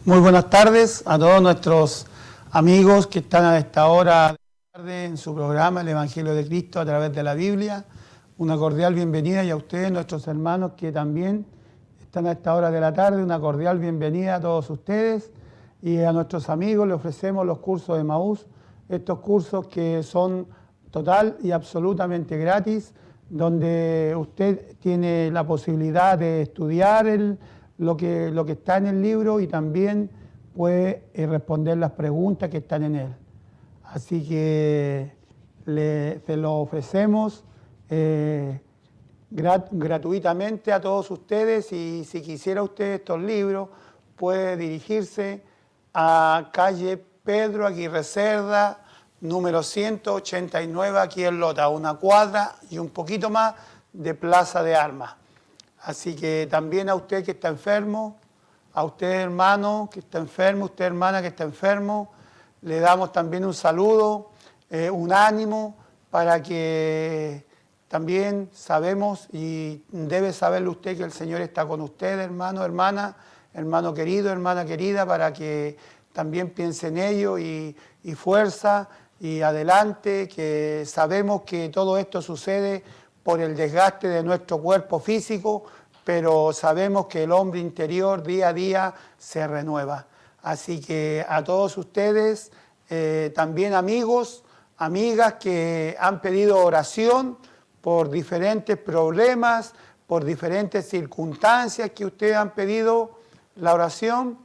Muy buenas tardes a todos nuestros amigos que están a esta hora de la tarde en su programa El Evangelio de Cristo a través de la Biblia. Una cordial bienvenida, y a ustedes, nuestros hermanos que también están a esta hora de la tarde, una cordial bienvenida a todos ustedes. Y a nuestros amigos les ofrecemos los cursos de Emaús, estos cursos que son total y absolutamente gratis, donde usted tiene la posibilidad de estudiar lo que está en el libro y también puede responder las preguntas que están en él. Así que se lo ofrecemos gratuitamente a todos ustedes, y si quisiera usted estos libros puede dirigirse a calle Pedro Aguirre Cerda, número 189, aquí en Lota, una cuadra y un poquito más de Plaza de Armas. Así que también a usted que está enfermo, a usted hermano que está enfermo, usted hermana que está enfermo, le damos también un saludo, un ánimo, para que también sabemos, y debe saberlo usted, que el Señor está con usted, hermano, hermana, hermano querido, hermana querida, para que también piense en ello y fuerza y adelante, que sabemos que todo esto sucede por el desgaste de nuestro cuerpo físico, pero sabemos que el hombre interior día a día se renueva. Así que a todos ustedes, también amigos, amigas que han pedido oración por diferentes problemas, por diferentes circunstancias que ustedes han pedido la oración,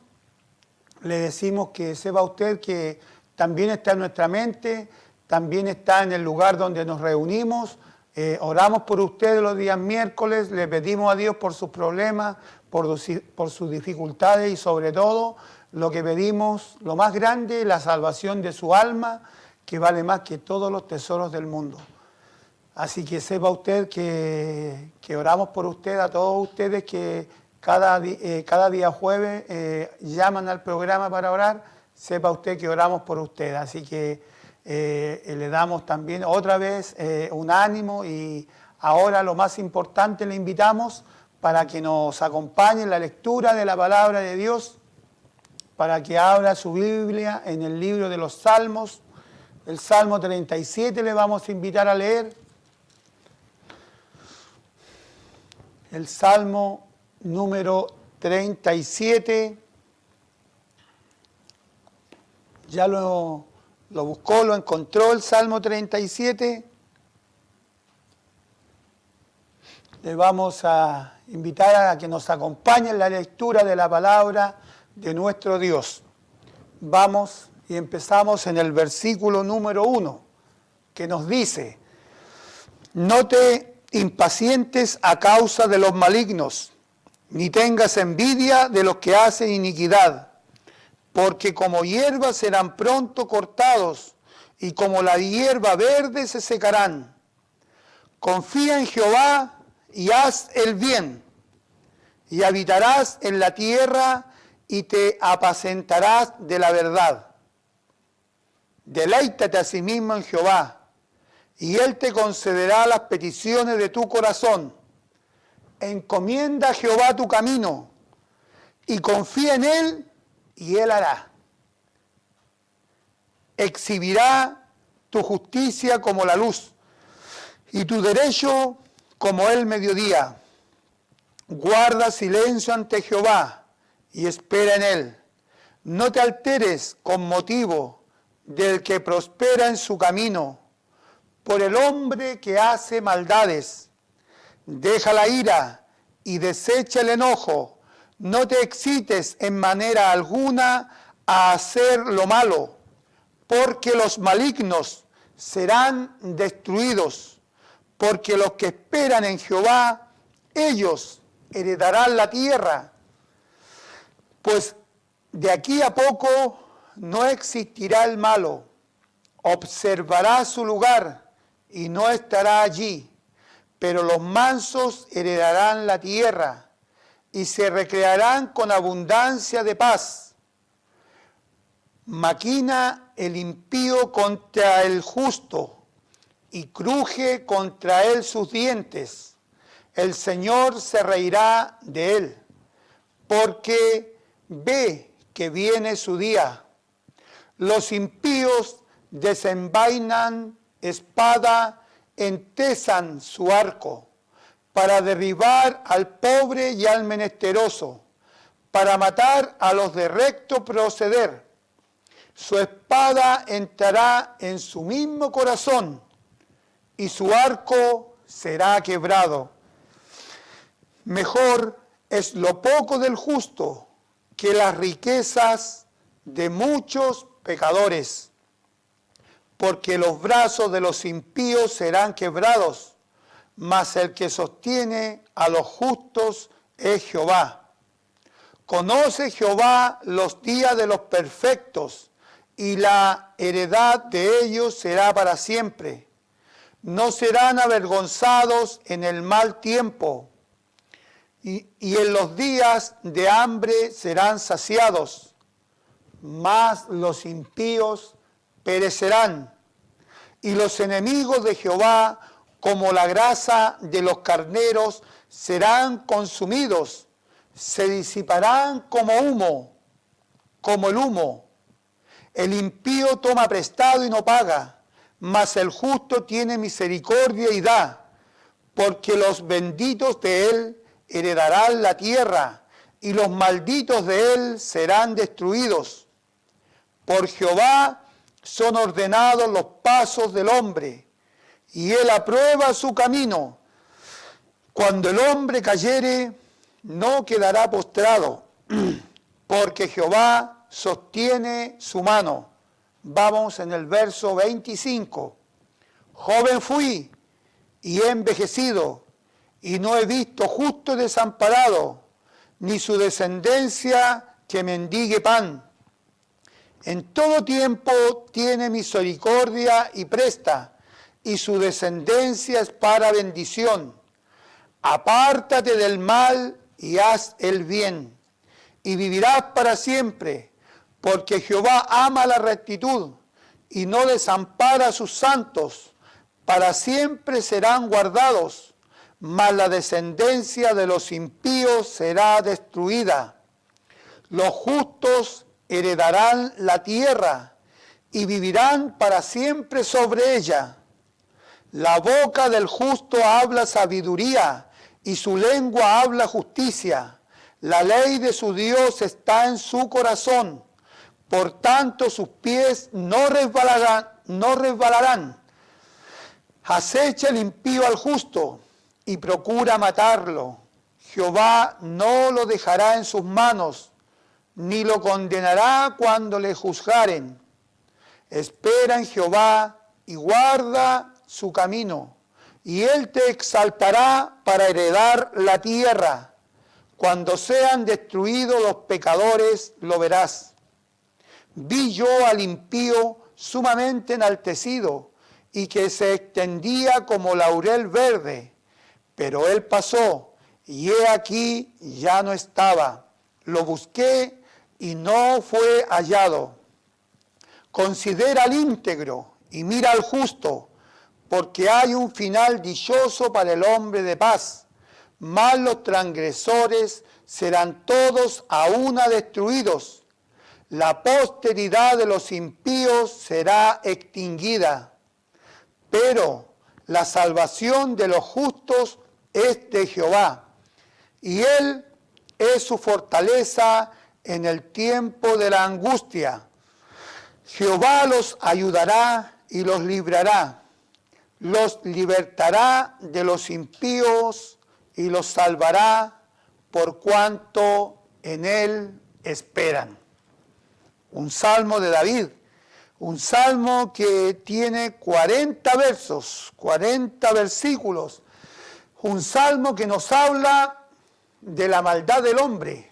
le decimos que sepa usted que también está en nuestra mente, también está en el lugar donde nos reunimos. Oramos por ustedes los días miércoles, le pedimos a Dios por sus problemas, por sus dificultades, y sobre todo lo que pedimos, lo más grande, la salvación de su alma, que vale más que todos los tesoros del mundo. Así que sepa usted que oramos por usted, a todos ustedes que cada día jueves llaman al programa para orar, sepa usted que oramos por usted. Así que le damos también otra vez un ánimo, y ahora lo más importante, le invitamos para que nos acompañe en la lectura de la palabra de Dios, para que abra su Biblia en el libro de los Salmos, el Salmo 37 le vamos a invitar a leer. El Salmo número 37, ya lo buscó, lo encontró, el Salmo 37. Le vamos a invitar a que nos acompañe en la lectura de la palabra de nuestro Dios. Vamos y empezamos en el versículo número 1, que nos dice: no te impacientes a causa de los malignos, ni tengas envidia de los que hacen iniquidad, porque como hierba serán pronto cortados, y como la hierba verde se secarán. Confía en Jehová y haz el bien, y habitarás en la tierra y te apacentarás de la verdad. Deleítate asimismo en Jehová, y Él te concederá las peticiones de tu corazón. Encomienda a Jehová tu camino, y confía en Él, y Él hará. Exhibirá tu justicia como la luz, y tu derecho como el mediodía. Guarda silencio ante Jehová, y espera en Él. No te alteres con motivo del que prospera en su camino, por el hombre que hace maldades. Deja la ira y desecha el enojo. No te excites en manera alguna a hacer lo malo, porque los malignos serán destruidos, porque los que esperan en Jehová, ellos heredarán la tierra. Pues de aquí a poco no existirá el malo, observará su lugar y no estará allí, pero los mansos heredarán la tierra y se recrearán con abundancia de paz. Maquina el impío contra el justo y cruje contra él sus dientes. El Señor se reirá de él, porque ve que viene su día. Los impíos desenvainan espada, entesan su arco, para derribar al pobre y al menesteroso, para matar a los de recto proceder. Su espada entrará en su mismo corazón, y su arco será quebrado. Mejor es lo poco del justo que las riquezas de muchos pecadores, porque los brazos de los impíos serán quebrados, mas el que sostiene a los justos es Jehová. Conoce Jehová los días de los perfectos, y la heredad de ellos será para siempre. No serán avergonzados en el mal tiempo, y en los días de hambre serán saciados, mas los impíos perecerán, y los enemigos de Jehová, como la grasa de los carneros, serán consumidos, se disiparán como humo, como el humo. El impío toma prestado y no paga, mas el justo tiene misericordia y da, porque los benditos de él heredarán la tierra, y los malditos de él serán destruidos. Por Jehová son ordenados los pasos del hombre, y él aprueba su camino. Cuando el hombre cayere, no quedará postrado, porque Jehová sostiene su mano. Vamos en el verso 25. Joven fui y he envejecido, y no he visto justo desamparado, ni su descendencia que mendigue pan. En todo tiempo tiene misericordia y presta, y su descendencia es para bendición. Apártate del mal y haz el bien, y vivirás para siempre, porque Jehová ama la rectitud, y no desampara a sus santos. Para siempre serán guardados, mas la descendencia de los impíos será destruida. Los justos heredarán la tierra, y vivirán para siempre sobre ella. La boca del justo habla sabiduría, y su lengua habla justicia. La ley de su Dios está en su corazón, por tanto sus pies no resbalarán. Acecha el impío al justo, y procura matarlo. Jehová no lo dejará en sus manos, ni lo condenará cuando le juzgaren. Espera en Jehová y guarda su camino, y él te exaltará para heredar la tierra. Cuando sean destruidos los pecadores, lo verás. Vi yo al impío sumamente enaltecido, y que se extendía como laurel verde, pero él pasó, y he aquí ya no estaba. Lo busqué y no fue hallado. Considera al íntegro y mira al justo, porque hay un final dichoso para el hombre de paz. Mas los transgresores serán todos a una destruidos. La posteridad de los impíos será extinguida, pero la salvación de los justos es de Jehová, y él es su fortaleza en el tiempo de la angustia. Jehová los ayudará y los librará, los libertará de los impíos y los salvará por cuanto en él esperan. Un salmo de David, un salmo que tiene 40 versos, 40 versículos, un salmo que nos habla de la maldad del hombre,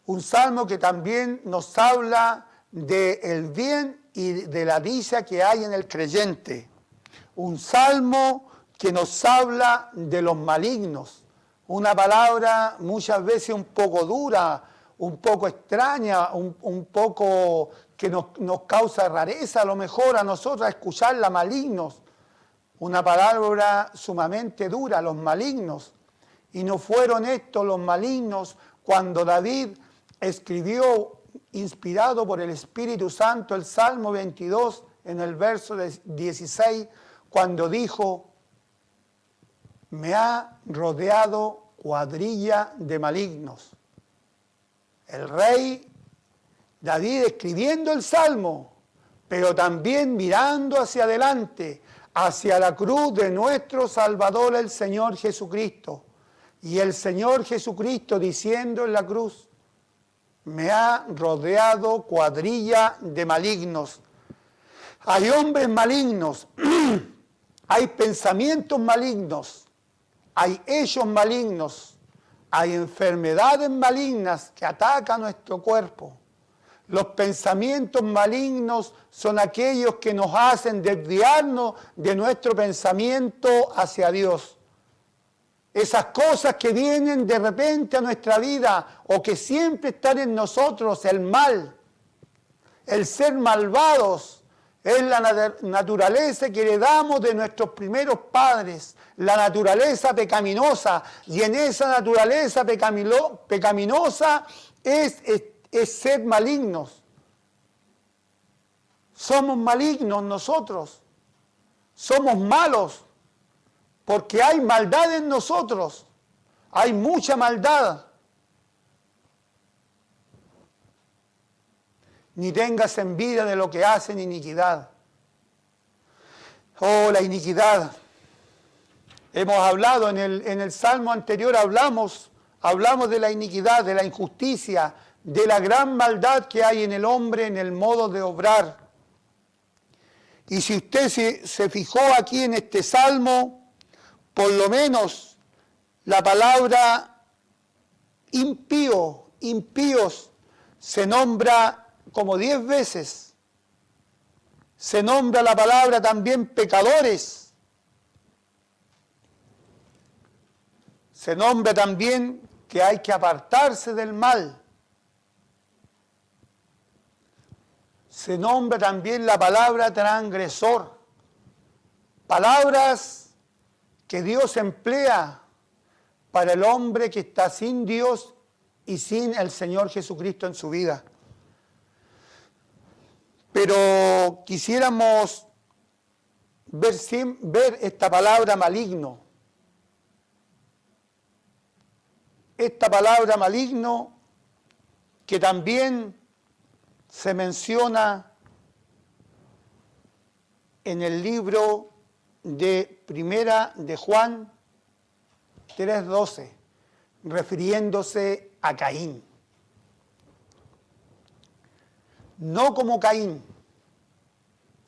un salmo que también nos habla del bien y de la dicha que hay en el creyente, un salmo que nos habla de los malignos, una palabra muchas veces un poco dura, un poco extraña, un poco que nos causa rareza a lo mejor a nosotros escucharla, malignos, una palabra sumamente dura, los malignos. Y no fueron estos los malignos cuando David escribió inspirado por el Espíritu Santo, el Salmo 22, en el verso 16, cuando dijo: me ha rodeado cuadrilla de malignos. El rey David escribiendo el Salmo, pero también mirando hacia adelante, hacia la cruz de nuestro Salvador, el Señor Jesucristo. Y el Señor Jesucristo diciendo en la cruz: me ha rodeado cuadrilla de malignos. Hay hombres malignos, hay pensamientos malignos, hay hechos malignos, hay enfermedades malignas que atacan nuestro cuerpo. Los pensamientos malignos son aquellos que nos hacen desviarnos de nuestro pensamiento hacia Dios. Esas cosas que vienen de repente a nuestra vida o que siempre están en nosotros, el mal, el ser malvados, es la naturaleza que heredamos de nuestros primeros padres, la naturaleza pecaminosa, y en esa naturaleza pecaminosa es ser malignos. Somos malignos nosotros, somos malos, porque hay maldad en nosotros, hay mucha maldad. Ni tengas envidia de lo que hacen iniquidad. Oh, la iniquidad. Hemos hablado en el Salmo anterior, hablamos de la iniquidad, de la injusticia, de la gran maldad que hay en el hombre, en el modo de obrar. Y si usted se fijó aquí en este Salmo, por lo menos la palabra impíos, se nombra como 10 veces. Se nombra la palabra también pecadores. Se nombra también que hay que apartarse del mal. Se nombra también la palabra transgresor. Palabras que Dios emplea para el hombre que está sin Dios y sin el Señor Jesucristo en su vida. Pero quisiéramos ver esta palabra maligno. Esta palabra maligno que también se menciona en el libro de Primera de Juan 3:12, refiriéndose a Caín. No como Caín,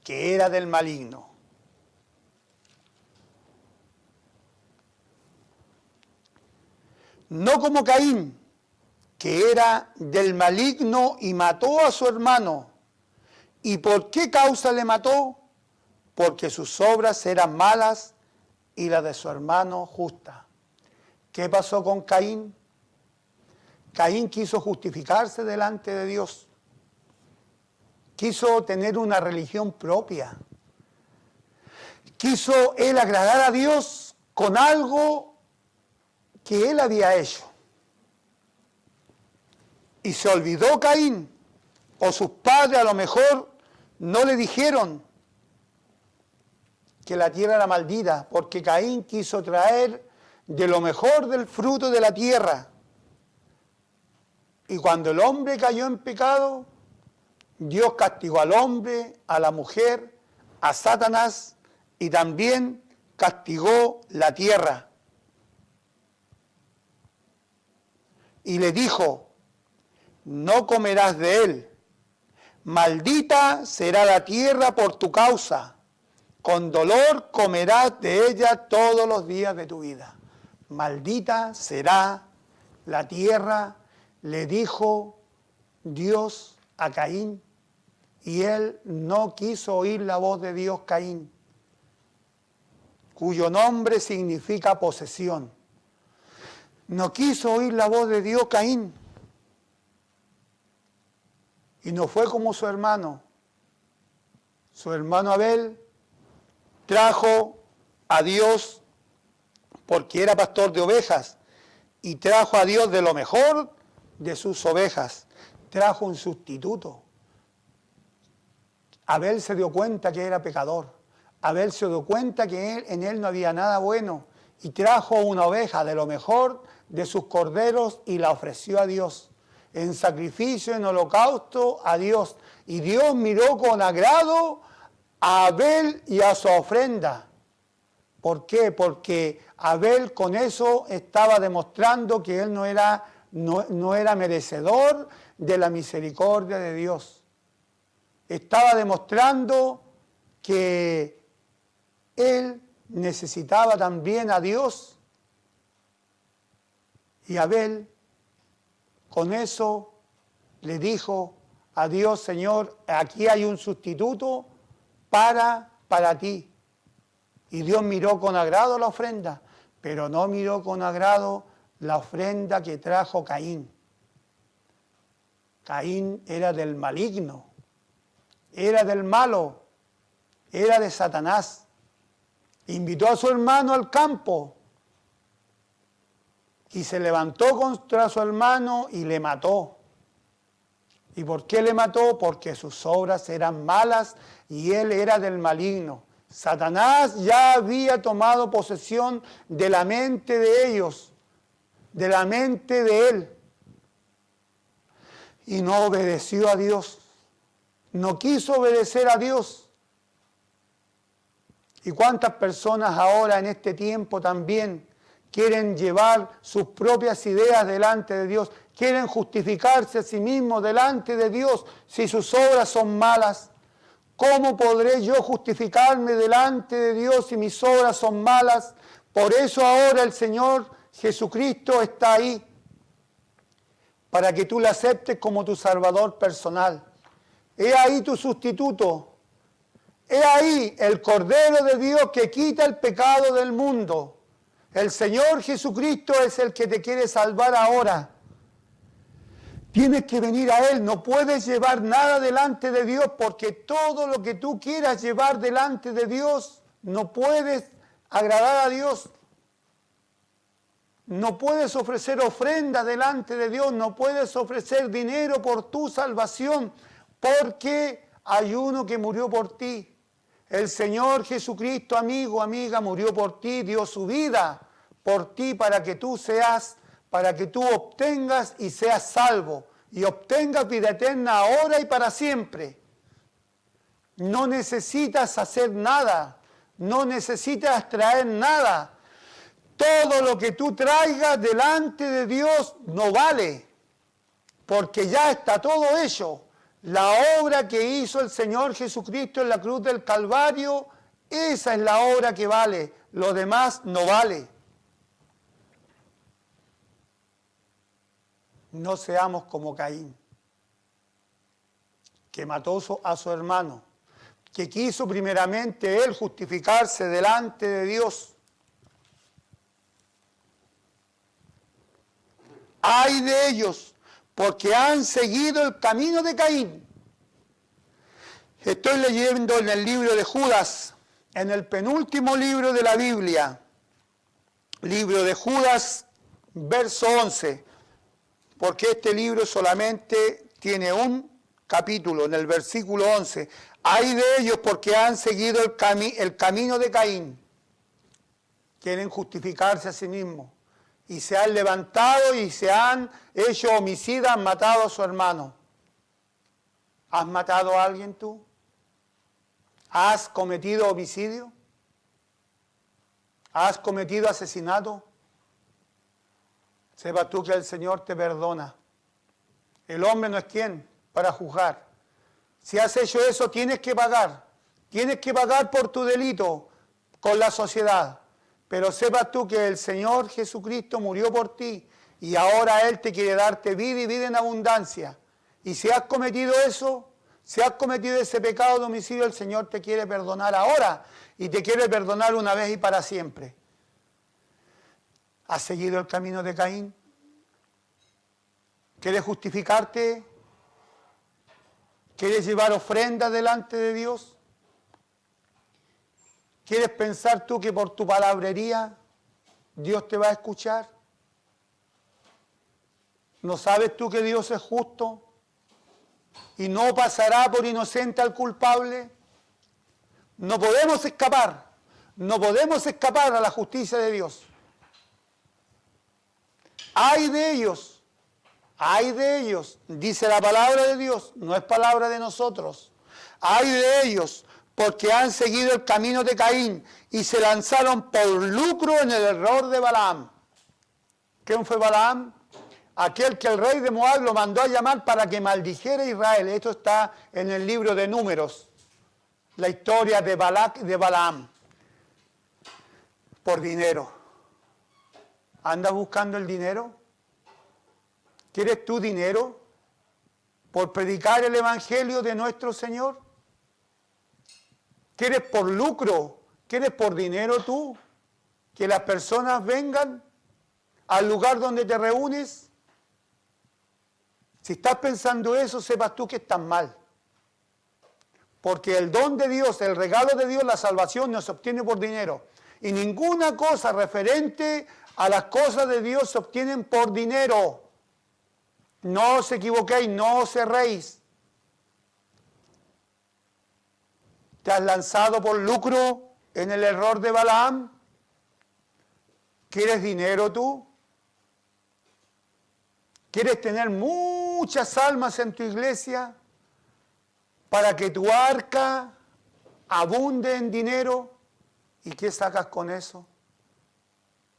que era del maligno. No como Caín, que era del maligno y mató a su hermano. ¿Y por qué causa le mató? Porque sus obras eran malas y las de su hermano justas. ¿Qué pasó con Caín? Caín quiso justificarse delante de Dios. Quiso tener una religión propia. Quiso él agradar a Dios con algo que él había hecho. Y se olvidó Caín, o sus padres a lo mejor no le dijeron que la tierra era maldita, porque Caín quiso traer de lo mejor del fruto de la tierra. Y cuando el hombre cayó en pecado, Dios castigó al hombre, a la mujer, a Satanás, y también castigó la tierra. Y le dijo: no comerás de él, maldita será la tierra por tu causa, con dolor comerás de ella todos los días de tu vida. Maldita será la tierra, le dijo Dios a Caín, y él no quiso oír la voz de Dios, Caín, cuyo nombre significa posesión. No quiso oír la voz de Dios, Caín, y no fue como su hermano. Su hermano Abel trajo a Dios, porque era pastor de ovejas, y trajo a Dios de lo mejor de sus ovejas. trajo un sustituto. Abel se dio cuenta que era pecador. Abel se dio cuenta que en él no había nada bueno y trajo una oveja de lo mejor de sus corderos y la ofreció a Dios en sacrificio, en holocausto a Dios. Y Dios miró con agrado a Abel y a su ofrenda. ¿Por qué? Porque Abel con eso estaba demostrando que él no era merecedor de la misericordia de Dios. Estaba demostrando que él necesitaba también a Dios. Y Abel con eso le dijo a Dios: Señor, aquí hay un sustituto para ti. Y Dios miró con agrado la ofrenda, pero no miró con agrado la ofrenda que trajo Caín. Caín era del maligno, era del malo, era de Satanás. Invitó a su hermano al campo y se levantó contra su hermano y le mató. ¿Y por qué le mató? Porque sus obras eran malas y él era del maligno. Satanás ya había tomado posesión de la mente de ellos, de la mente de él. Y no obedeció a Dios. No quiso obedecer a Dios. ¿Y cuántas personas ahora en este tiempo también quieren llevar sus propias ideas delante de Dios? Quieren justificarse a sí mismos delante de Dios si sus obras son malas. ¿Cómo podré yo justificarme delante de Dios si mis obras son malas? Por eso ahora el Señor Jesucristo está ahí, para que tú le aceptes como tu Salvador personal. He ahí tu sustituto. He ahí el Cordero de Dios que quita el pecado del mundo. El Señor Jesucristo es el que te quiere salvar ahora. Tienes que venir a Él, no puedes llevar nada delante de Dios porque todo lo que tú quieras llevar delante de Dios, no puedes agradar a Dios. No puedes ofrecer ofrenda delante de Dios, no puedes ofrecer dinero por tu salvación, porque hay uno que murió por ti. El Señor Jesucristo, amigo, amiga, murió por ti, dio su vida por ti para que tú obtengas y seas salvo y obtengas vida eterna ahora y para siempre. No necesitas hacer nada, no necesitas traer nada. Todo lo que tú traigas delante de Dios no vale, porque ya está todo hecho. La obra que hizo el Señor Jesucristo en la cruz del Calvario, esa es la obra que vale, lo demás no vale. No seamos como Caín, que mató a su hermano, que quiso primeramente él justificarse delante de Dios. ¡Ay de ellos! Porque han seguido el camino de Caín. Estoy leyendo en el libro de Judas, en el penúltimo libro de la Biblia, libro de Judas, verso 11, porque este libro solamente tiene un capítulo, en el versículo 11. ¡Ay de ellos porque han seguido el camino de Caín! Quieren justificarse a sí mismos. Y se han levantado y se han hecho homicidas, han matado a su hermano. ¿Has matado a alguien tú? ¿Has cometido homicidio? ¿Has cometido asesinato? Sepa tú que el Señor te perdona. El hombre no es quien para juzgar. Si has hecho eso, tienes que pagar. Tienes que pagar por tu delito con la sociedad. Pero sepas tú que el Señor Jesucristo murió por ti y ahora Él te quiere darte vida y vida en abundancia. Y si has cometido eso, si has cometido ese pecado de homicidio, el Señor te quiere perdonar ahora y te quiere perdonar una vez y para siempre. ¿Has seguido el camino de Caín? ¿Quieres justificarte? ¿Quieres llevar ofrenda delante de Dios? ¿Quieres pensar tú que por tu palabrería Dios te va a escuchar? ¿No sabes tú que Dios es justo? y no pasará por inocente al culpable. No podemos escapar a la justicia de Dios. Ay de ellos, dice la palabra de Dios, no es palabra de nosotros. Ay de ellos, porque han seguido el camino de Caín y se lanzaron por lucro en el error de Balaam. ¿Quién fue Balaam? Aquel que el rey de Moab lo mandó a llamar para que maldijera a Israel. Esto está en el libro de Números, la historia de Balac y de Balaam. Por dinero. ¿Andas buscando el dinero? ¿Quieres tú dinero por predicar el evangelio de nuestro Señor? ¿Quieres por lucro? ¿Quieres por dinero tú? ¿Que las personas vengan al lugar donde te reúnes? Si estás pensando eso, sepas tú que estás mal. Porque el don de Dios, el regalo de Dios, la salvación no se obtiene por dinero. Y ninguna cosa referente a las cosas de Dios se obtienen por dinero. No os equivoquéis, no os erréis. ¿Te has lanzado por lucro en el error de Balaam? ¿Quieres dinero tú? ¿Quieres tener muchas almas en tu iglesia para que tu arca abunde en dinero? ¿Y qué sacas con eso?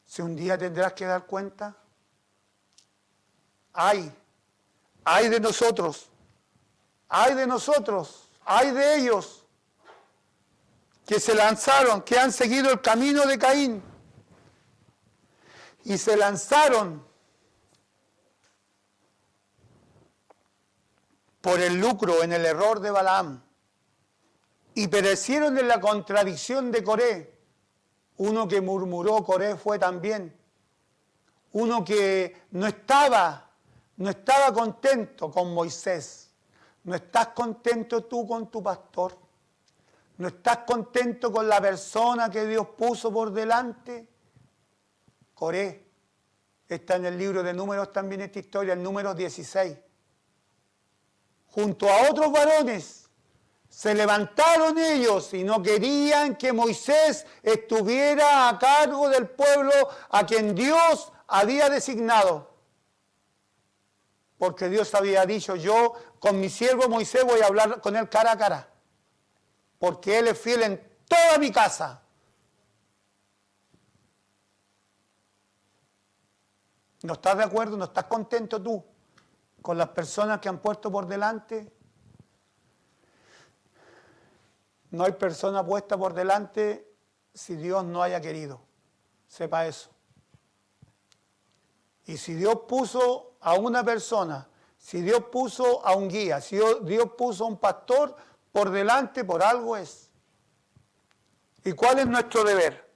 Si un día tendrás que dar cuenta. Ay de nosotros, ay de ellos, que se lanzaron, que han seguido el camino de Caín, y se lanzaron por el lucro en el error de Balaam, y perecieron en la contradicción de Coré. Uno que murmuró, Coré fue también, uno que no estaba contento con Moisés. ¿No estás contento tú con tu pastor? ¿No estás contento con la persona que Dios puso por delante? Coré. Está en el libro de Números también esta historia, en Números 16. Junto a otros varones se levantaron ellos y no querían que Moisés estuviera a cargo del pueblo a quien Dios había designado. Porque Dios había dicho, yo con mi siervo Moisés voy a hablar con él cara a cara. Porque él es fiel en toda mi casa. ¿No estás de acuerdo? ¿No estás contento tú con las personas que han puesto por delante? No hay persona puesta por delante si Dios no haya querido. Sepa eso. Y si Dios puso a una persona, si Dios puso a un guía, si Dios puso a un pastor por delante, por algo es. ¿Y cuál es nuestro deber?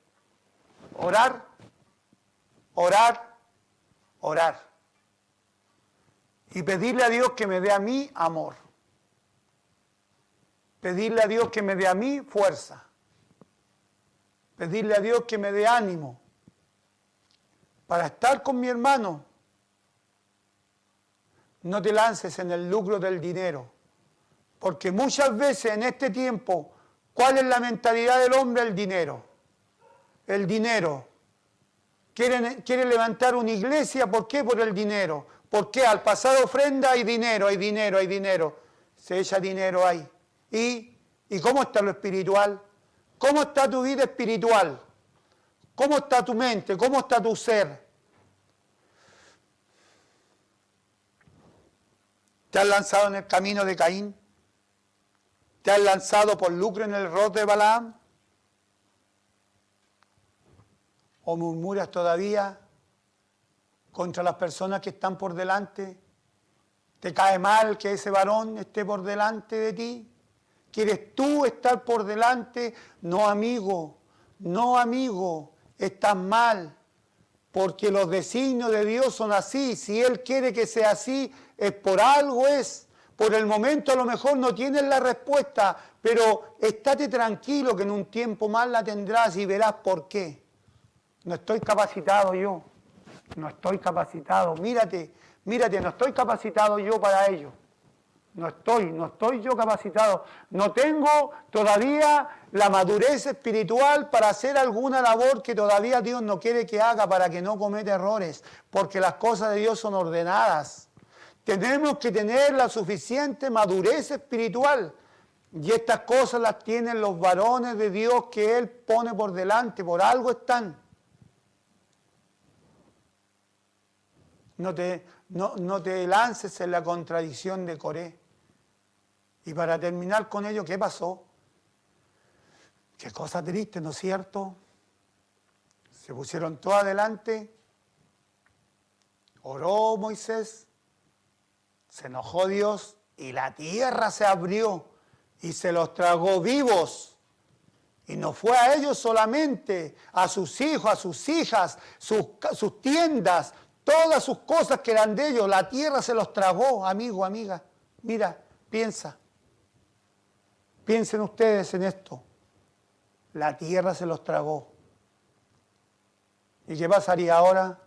Orar, orar, orar. Y pedirle a Dios que me dé a mí amor. Pedirle a Dios que me dé a mí fuerza. Pedirle a Dios que me dé ánimo para estar con mi hermano. No te lances en el lucro del dinero, porque muchas veces en este tiempo, ¿cuál es la mentalidad del hombre? El dinero. El dinero. Quiere levantar una iglesia, ¿por qué? Por el dinero. ¿Por qué? Al pasar ofrenda hay dinero, hay dinero, hay dinero. Se echa dinero ahí. ¿Y cómo está lo espiritual? ¿Cómo está tu vida espiritual? ¿Cómo está tu mente? ¿Cómo está tu ser? ¿Te has lanzado en el camino de Caín? ¿Te has lanzado por lucro en el error de Balaam? ¿O murmuras todavía contra las personas que están por delante? ¿Te cae mal que ese varón esté por delante de ti? ¿Quieres tú estar por delante? No, amigo, no, amigo, estás mal, porque los designios de Dios son así. Si Él quiere que sea así, es por algo es. Por el momento a lo mejor no tienes la respuesta, pero estate tranquilo que en un tiempo más la tendrás y verás por qué. No estoy capacitado yo, no estoy capacitado. Mírate, no estoy capacitado yo para ello. no estoy yo capacitado, no tengo todavía la madurez espiritual para hacer alguna labor que todavía Dios no quiere que haga para que no cometa errores, porque las cosas de Dios son ordenadas. Tenemos que tener la suficiente madurez espiritual y estas cosas las tienen los varones de Dios que Él pone por delante, por algo están. No te lances en la contradicción de Coré. Y para terminar con ello, ¿qué pasó? Qué cosa triste, ¿no es cierto? Se pusieron todos adelante, oró Moisés, se enojó Dios y la tierra se abrió y se los tragó vivos. Y no fue a ellos solamente, a sus hijos, a sus hijas, sus tiendas, todas sus cosas que eran de ellos, la tierra se los tragó, amigo, amiga. Mira, piensa. Piensen ustedes en esto. La tierra se los tragó. ¿Y qué pasaría ahora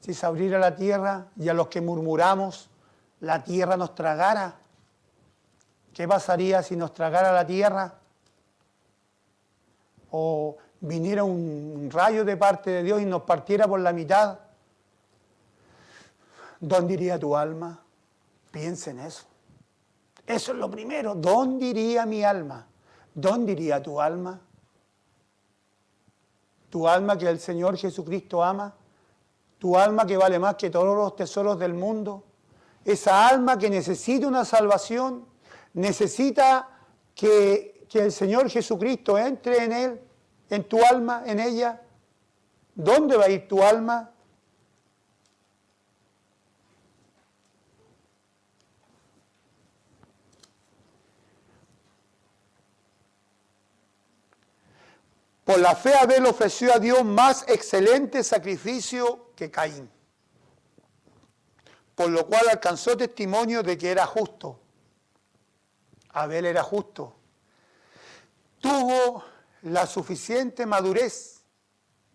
si se abriera la tierra y a los que murmuramos la tierra nos tragara? ¿Qué pasaría si nos tragara la tierra? O viniera un rayo de parte de Dios y nos partiera por la mitad. ¿Dónde iría tu alma? Piensa en eso. Eso es lo primero. ¿Dónde iría mi alma? ¿Dónde iría tu alma? Tu alma que el Señor Jesucristo ama. Tu alma que vale más que todos los tesoros del mundo. Esa alma que necesita una salvación, necesita que el Señor Jesucristo entre en él, en tu alma, en ella. ¿Dónde va a ir tu alma? Por la fe Abel ofreció a Dios más excelente sacrificio que Caín, por lo cual alcanzó testimonio de que era justo. Abel era justo. Tuvo la suficiente madurez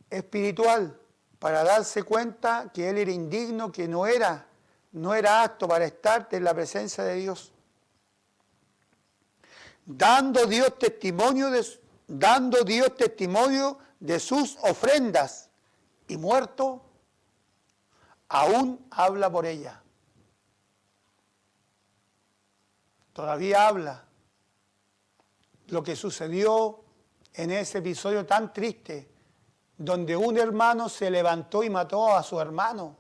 espiritual para darse cuenta que él era indigno, que no era apto para estar en la presencia de Dios. Dando Dios testimonio de sus ofrendas, y muerto, aún habla por ella. Todavía habla lo que sucedió en ese episodio tan triste, donde un hermano se levantó y mató a su hermano.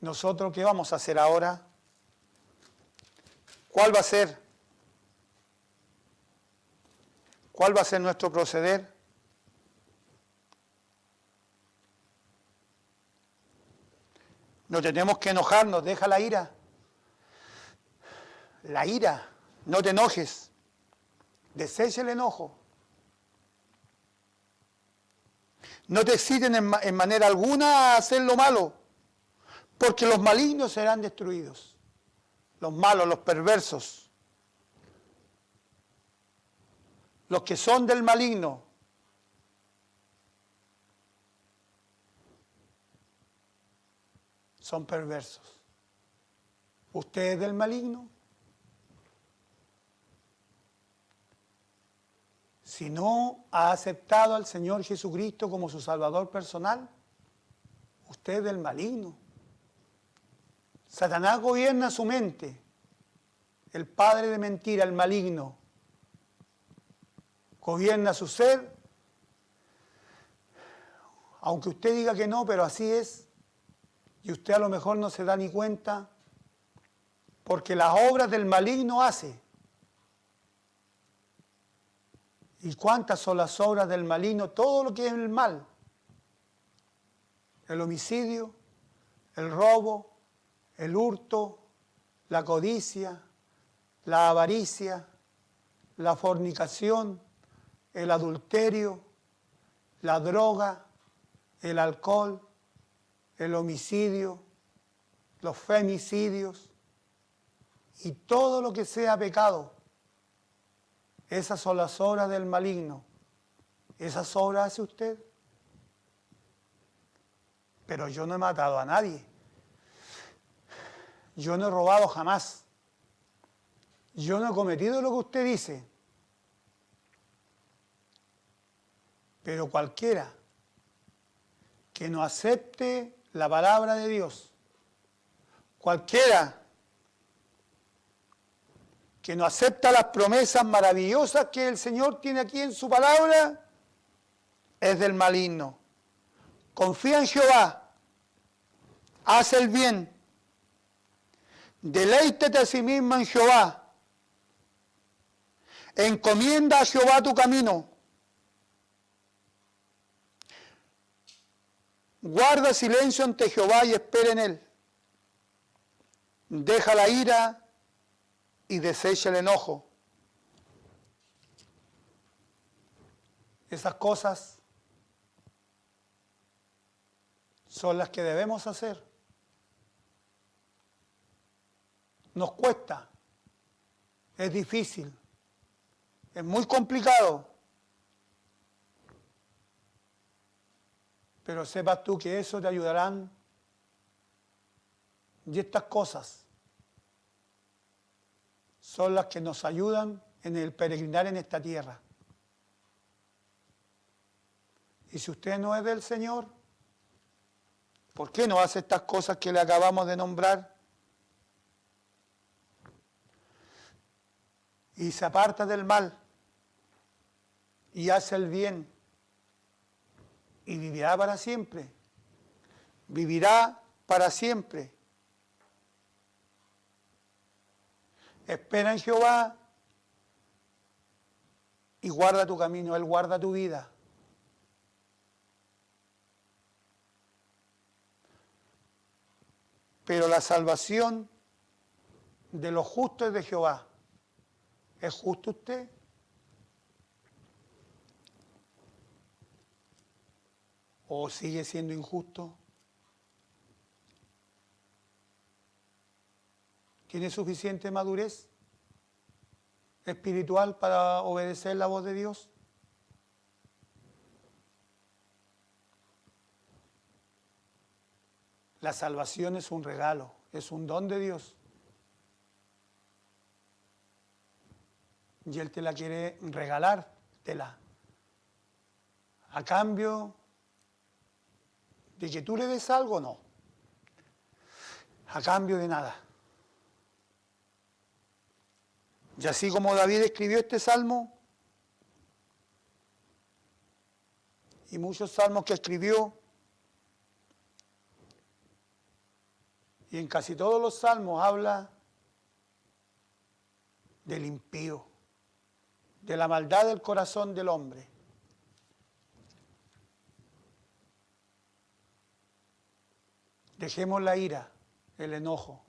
¿Nosotros qué vamos a hacer ahora? ¿Cuál va a ser? ¿Cuál va a ser nuestro proceder? No tenemos que enojarnos, deja la ira. La ira, no te enojes. Desecha el enojo. No te exciten en manera alguna a hacer lo malo, porque los malignos serán destruidos. Los malos, los perversos, los que son del maligno, son perversos. ¿Usted es del maligno? Si no ha aceptado al Señor Jesucristo como su Salvador personal, usted es del maligno. Satanás gobierna su mente, el padre de mentira, el maligno, gobierna su ser, aunque usted diga que no, pero así es, y usted a lo mejor no se da ni cuenta, porque las obras del maligno hace. ¿Y cuántas son las obras del maligno? Todo lo que es el mal, el homicidio, el robo, el hurto, la codicia, la avaricia, la fornicación, el adulterio, la droga, el alcohol, el homicidio, los femicidios y todo lo que sea pecado. Esas son las obras del maligno. ¿Esas obras hace usted? pero yo no he matado a nadie. Yo no he robado jamás. Yo no he cometido lo que usted dice. Pero cualquiera que no acepte la palabra de Dios, cualquiera que no acepta las promesas maravillosas que el Señor tiene aquí en su palabra, es del maligno. Confía en Jehová, haz el bien, deleítete a sí mismo en Jehová, encomienda a Jehová tu camino, guarda silencio ante Jehová y espera en él, deja la ira y desecha el enojo. Esas cosas son las que debemos hacer. Nos cuesta, es difícil, es muy complicado. Pero sepas tú que eso te ayudarán. Y estas cosas son las que nos ayudan en el peregrinar en esta tierra. Y si usted no es del Señor, ¿por qué no hace estas cosas que le acabamos de nombrar? Y se aparta del mal y hace el bien y vivirá para siempre. Vivirá para siempre. Espera en Jehová y guarda tu camino, Él guarda tu vida. Pero la salvación de los justos es de Jehová. ¿Es justo usted? ¿O sigue siendo injusto? ¿Tiene suficiente madurez espiritual para obedecer la voz de Dios? La salvación es un regalo, es un don de Dios. Y Él te la quiere regalar, a cambio de que tú le des algo, no. A cambio de nada. Y así como David escribió este salmo, y muchos salmos que escribió, y en casi todos los salmos habla del impío, de la maldad del corazón del hombre. Dejemos la ira, el enojo,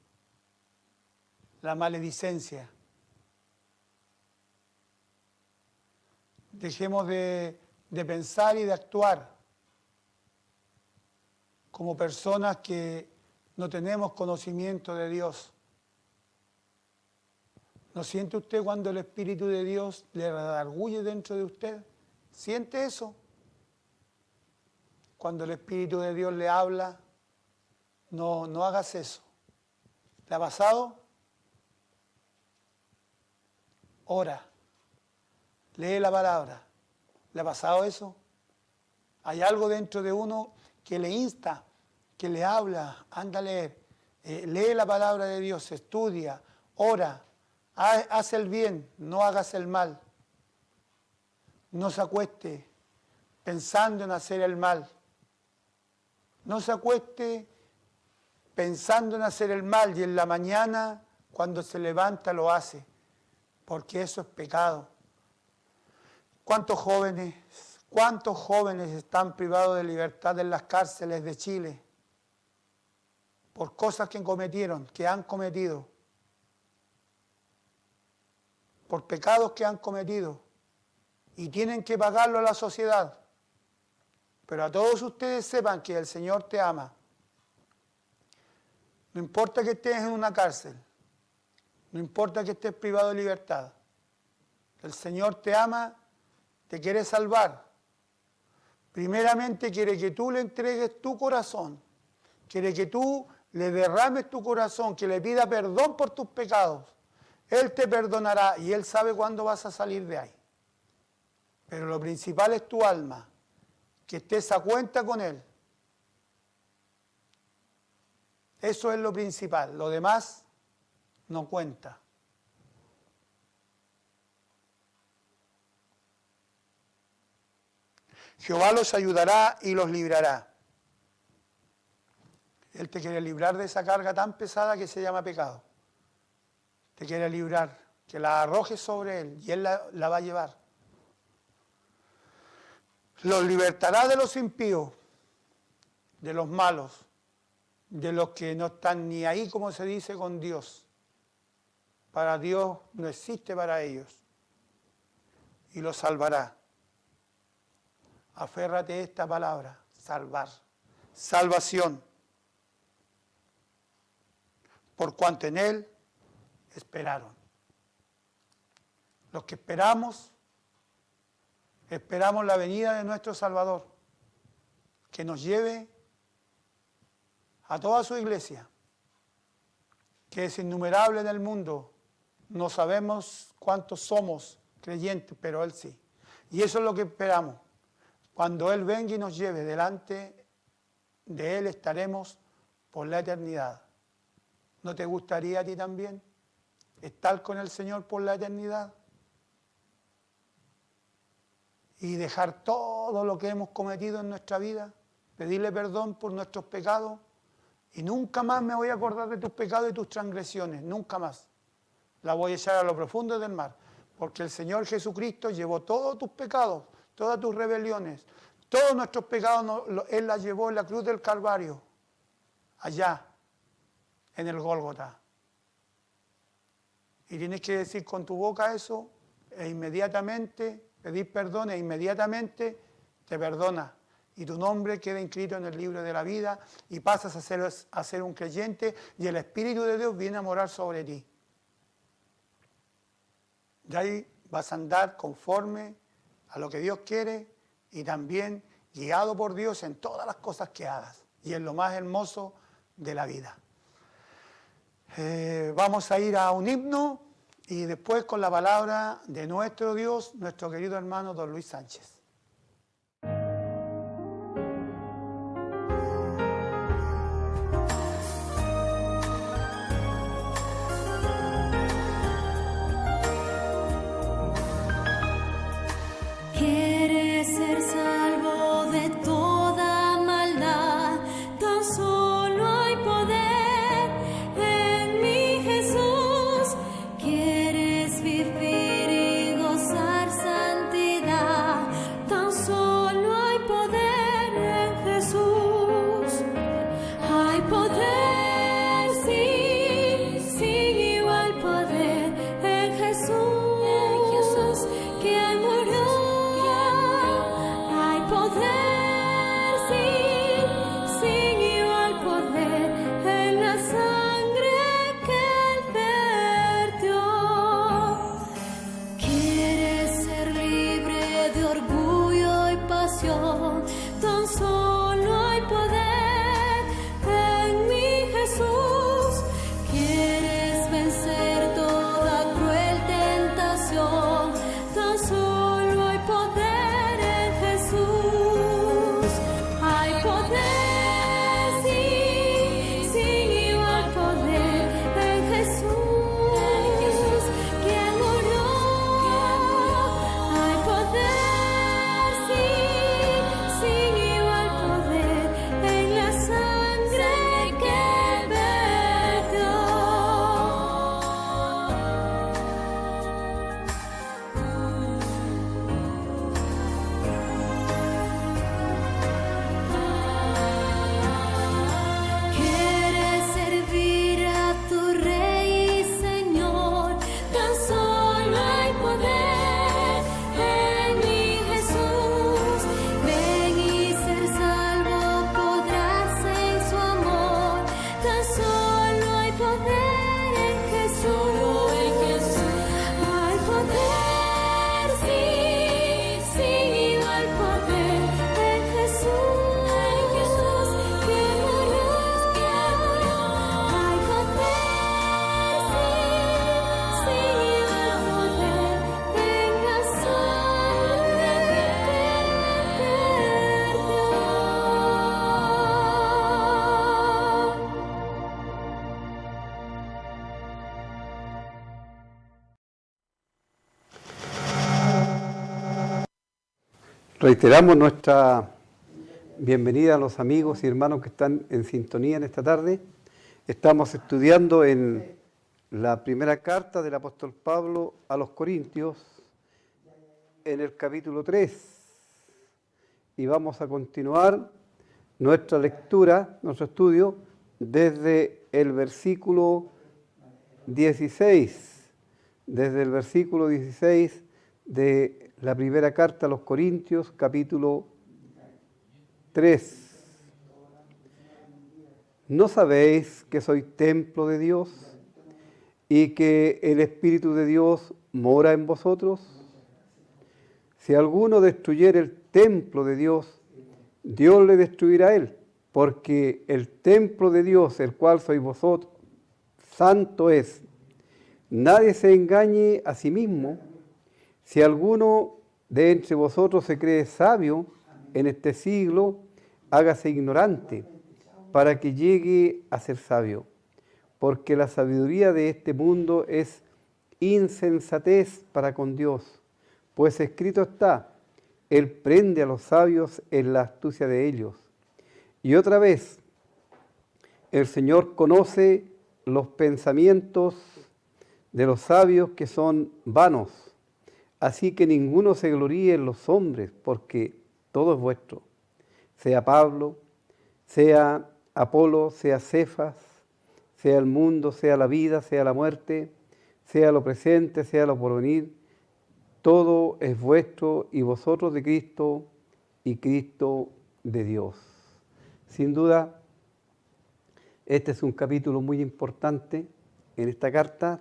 la maledicencia. Dejemos de pensar y de actuar como personas que no tenemos conocimiento de Dios. ¿No siente usted cuando el Espíritu de Dios le redarguye dentro de usted? ¿Siente eso? Cuando el Espíritu de Dios le habla, no hagas eso. ¿Le ha pasado? Ora. Lee la palabra. ¿Le ha pasado eso? Hay algo dentro de uno que le insta, que le habla, anda a leer. Lee la palabra de Dios, estudia, ora, haz el bien, no hagas el mal. No se acueste pensando en hacer el mal. No se acueste pensando en hacer el mal y en la mañana, cuando se levanta, lo hace, porque eso es pecado. ¿Cuántos jóvenes están privados de libertad en las cárceles de Chile por cosas que cometieron, que han cometido, por pecados que han cometido y tienen que pagarlo a la sociedad? Pero a todos ustedes sepan que el Señor te ama. No importa que estés en una cárcel, no importa que estés privado de libertad, el Señor te ama, te quiere salvar. Primeramente quiere que tú le entregues tu corazón quiere que tú le derrames tu corazón, que le pida perdón por tus pecados. Él te perdonará y Él sabe cuándo vas a salir de ahí. Pero lo principal es tu alma, que estés a cuenta con Él. Eso es lo principal, lo demás no cuenta. Jehová los ayudará y los librará. Él te quiere librar de esa carga tan pesada que se llama pecado. Te quiere librar, que la arrojes sobre Él y Él la va a llevar. Los libertará de los impíos, de los malos, de los que no están ni ahí, como se dice, con Dios. Para Dios no existe para ellos. Y los salvará. Aférrate a esta palabra, salvar, salvación. Por cuanto en Él esperaron. Los que esperamos la venida de nuestro Salvador, que nos lleve a toda su iglesia, que es innumerable en el mundo. No sabemos cuántos somos creyentes, pero Él sí. Y eso es lo que esperamos. Cuando Él venga y nos lleve, delante de Él estaremos por la eternidad. ¿No te gustaría a ti también estar con el Señor por la eternidad? Y dejar todo lo que hemos cometido en nuestra vida, pedirle perdón por nuestros pecados, y nunca más me voy a acordar de tus pecados y tus transgresiones, nunca más. La voy a echar a lo profundo del mar, porque el Señor Jesucristo llevó todos tus pecados, todas tus rebeliones, todos nuestros pecados, Él las llevó en la cruz del Calvario, allá, en el Gólgota. Y tienes que decir con tu boca eso, e inmediatamente pedir perdón, e inmediatamente te perdona. Y tu nombre queda inscrito en el libro de la vida y pasas a ser un creyente y el Espíritu de Dios viene a morar sobre ti. De ahí vas a andar conforme a lo que Dios quiere y también guiado por Dios en todas las cosas que hagas. Y es lo más hermoso de la vida. Vamos a ir a un himno y después con la palabra de nuestro Dios, nuestro querido hermano don Luis Sánchez. Reiteramos nuestra bienvenida a los amigos y hermanos que están en sintonía en esta tarde. Estamos estudiando en la primera carta del apóstol Pablo a los Corintios, en el capítulo 3. Y vamos a continuar nuestra lectura, nuestro estudio, desde el versículo 16. Desde el versículo 16 de la primera carta a los Corintios, capítulo 3. ¿No sabéis que soy templo de Dios y que el Espíritu de Dios mora en vosotros? Si alguno destruyere el templo de Dios, Dios le destruirá a él, porque el templo de Dios, el cual sois vosotros, santo es. Nadie se engañe a sí mismo. Si alguno de entre vosotros se cree sabio en este siglo, hágase ignorante, para que llegue a ser sabio. Porque la sabiduría de este mundo es insensatez para con Dios. Pues escrito está, Él prende a los sabios en la astucia de ellos. Y otra vez, el Señor conoce los pensamientos de los sabios que son vanos. Así que ninguno se gloríe en los hombres, porque todo es vuestro. Sea Pablo, sea Apolo, sea Cefas, sea el mundo, sea la vida, sea la muerte, sea lo presente, sea lo porvenir, todo es vuestro y vosotros de Cristo y Cristo de Dios. Sin duda, este es un capítulo muy importante en esta carta,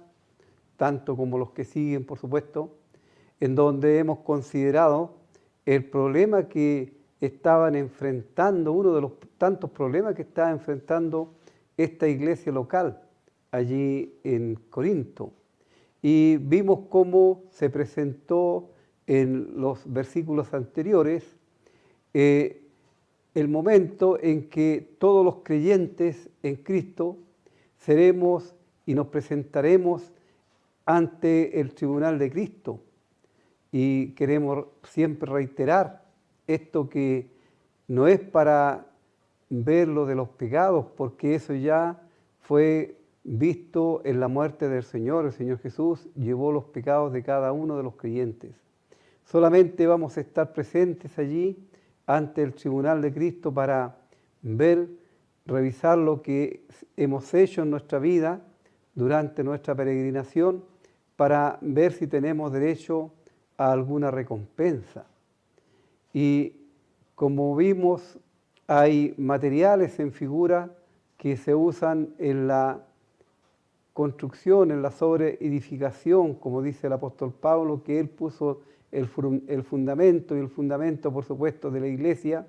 tanto como los que siguen, por supuesto, en donde hemos considerado el problema que estaban enfrentando, uno de los tantos problemas que estaba enfrentando esta iglesia local allí en Corinto. Y vimos cómo se presentó en los versículos anteriores el momento en que todos los creyentes en Cristo seremos y nos presentaremos ante el tribunal de Cristo. Y queremos siempre reiterar esto, que no es para ver lo de los pecados, porque eso ya fue visto en la muerte del Señor. El Señor Jesús llevó los pecados de cada uno de los creyentes. Solamente vamos a estar presentes allí ante el tribunal de Cristo para ver, revisar lo que hemos hecho en nuestra vida durante nuestra peregrinación, para ver si tenemos derecho a alguna recompensa. Y como vimos, hay materiales en figura que se usan en la construcción, en la sobreedificación, como dice el apóstol Pablo, que él puso el fundamento, y el fundamento, por supuesto, de la iglesia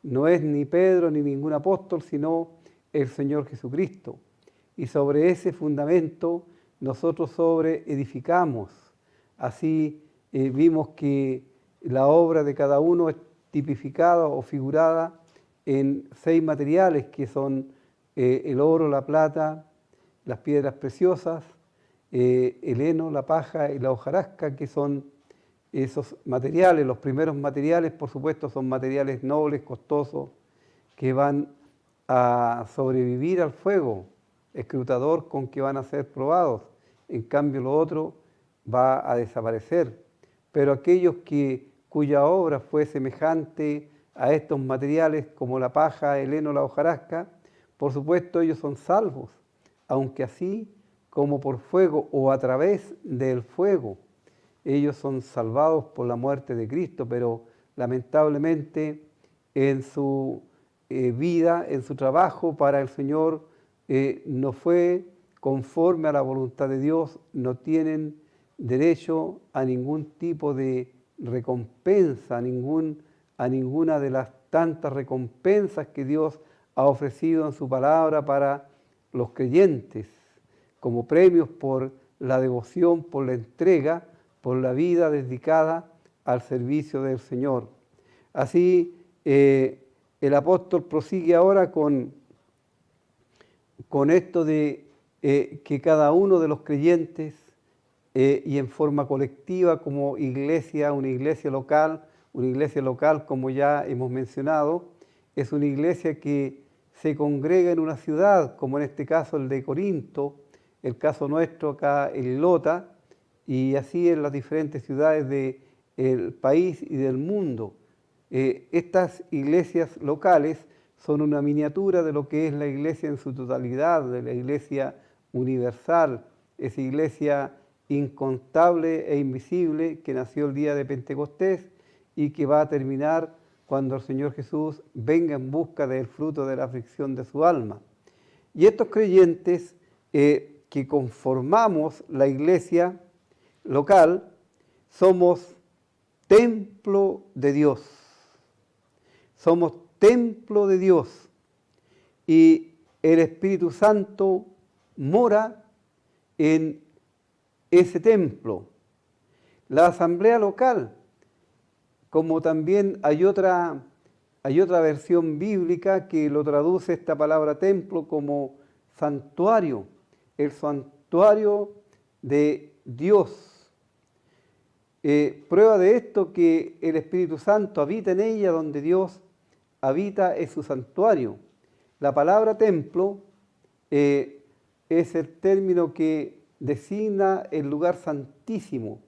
no es ni Pedro ni ningún apóstol, sino el Señor Jesucristo. Y sobre ese fundamento nosotros sobreedificamos. Así vimos que la obra de cada uno es tipificada o figurada en 6 materiales, que son el oro, la plata, las piedras preciosas, el heno, la paja y la hojarasca, que son esos materiales. Los primeros materiales, por supuesto, son materiales nobles, costosos, que van a sobrevivir al fuego escrutador con que van a ser probados. En cambio, lo otro va a desaparecer. Pero aquellos cuya obra fue semejante a estos materiales, como la paja, el heno, la hojarasca, por supuesto ellos son salvos, aunque así como por fuego o a través del fuego. Ellos son salvados por la muerte de Cristo, pero lamentablemente en su vida, en su trabajo para el Señor, no fue conforme a la voluntad de Dios, no tienen derecho a ningún tipo de recompensa, a ninguna de las tantas recompensas que Dios ha ofrecido en su palabra para los creyentes, como premios por la devoción, por la entrega, por la vida dedicada al servicio del Señor. Así, el apóstol prosigue ahora con esto de que cada uno de los creyentes y en forma colectiva como iglesia, una iglesia local, una iglesia local, como ya hemos mencionado, es una iglesia que se congrega en una ciudad, como en este caso el de Corinto, el caso nuestro acá en Lota, y así en las diferentes ciudades del país y del mundo. Estas iglesias locales son una miniatura de lo que es la iglesia en su totalidad, de la iglesia universal, esa iglesia incontable e invisible que nació el día de Pentecostés y que va a terminar cuando el Señor Jesús venga en busca del fruto de la aflicción de su alma. Y estos creyentes que conformamos la iglesia local, somos templo de Dios. Somos templo de Dios. Y el Espíritu Santo mora en ese templo. La asamblea local, como también hay otra versión bíblica que lo traduce esta palabra templo como santuario, el santuario de Dios. Prueba de esto que el Espíritu Santo habita en ella, donde Dios habita es su santuario. La palabra templo es el término que designa el lugar santísimo,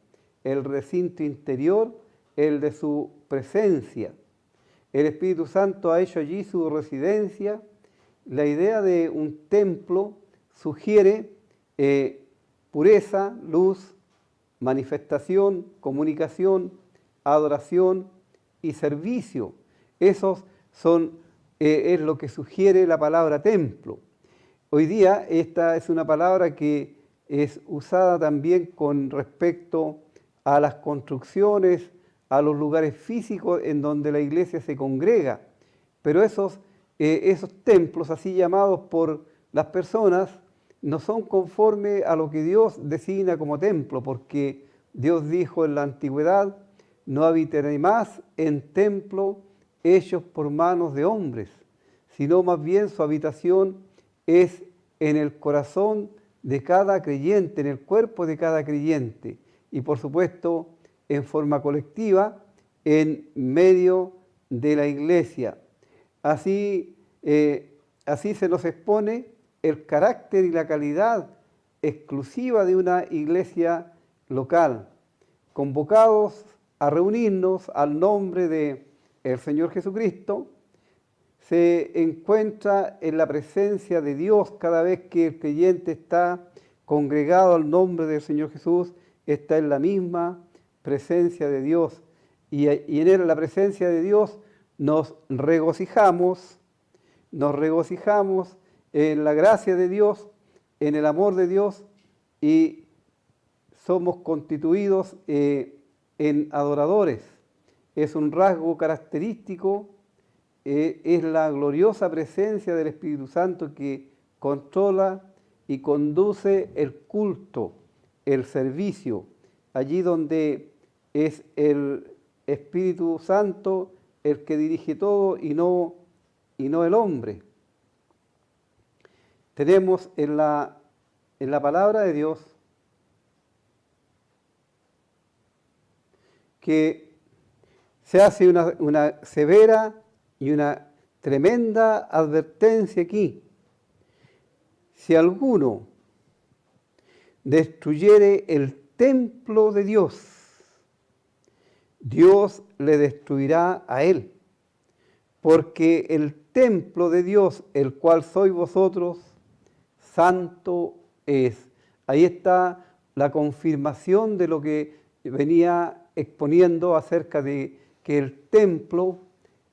el recinto interior, el de su presencia. El Espíritu Santo ha hecho allí su residencia. La idea de un templo sugiere pureza, luz, manifestación, comunicación, adoración y servicio. Esos es lo que sugiere la palabra templo. Hoy día esta es una palabra que es usada también con respecto a las construcciones, a los lugares físicos en donde la iglesia se congrega. Pero esos templos, así llamados por las personas, no son conformes a lo que Dios designa como templo, porque Dios dijo en la antigüedad: no habitaré más en templo hechos por manos de hombres, sino más bien su habitación es en el corazón de cada creyente, en el cuerpo de cada creyente, y por supuesto en forma colectiva en medio de la iglesia. Así se nos expone el carácter y la calidad exclusiva de una iglesia local, convocados a reunirnos al nombre del Señor Jesucristo. Se encuentra en la presencia de Dios cada vez que el creyente está congregado al nombre del Señor Jesús, está en la misma presencia de Dios. Y en la presencia de Dios nos regocijamos en la gracia de Dios, en el amor de Dios, y somos constituidos en adoradores. Es un rasgo característico, es la gloriosa presencia del Espíritu Santo que controla y conduce el culto, el servicio, allí donde es el Espíritu Santo el que dirige todo y no el hombre. Tenemos en la palabra de Dios que se hace una severa y una tremenda advertencia aquí. Si alguno destruyere el templo de Dios, Dios le destruirá a él, porque el templo de Dios, el cual sois vosotros, santo es. Ahí está la confirmación de lo que venía exponiendo acerca de que el templo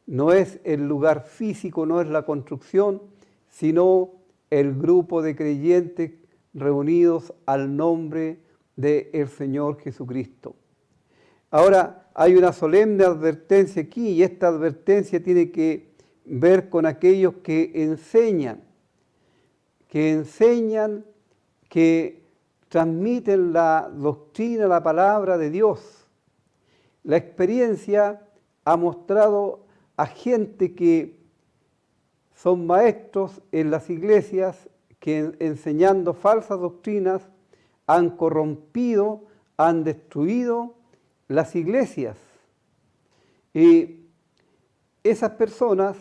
no es el lugar físico, no es la construcción, sino el grupo de creyentes reunidos al nombre del Señor Jesucristo. Ahora, hay una solemne advertencia aquí, y esta advertencia tiene que ver con aquellos que enseñan, que transmiten la doctrina, la palabra de Dios. La experiencia ha mostrado a gente que son maestros en las iglesias, que enseñando falsas doctrinas han corrompido, han destruido las iglesias. Y esas personas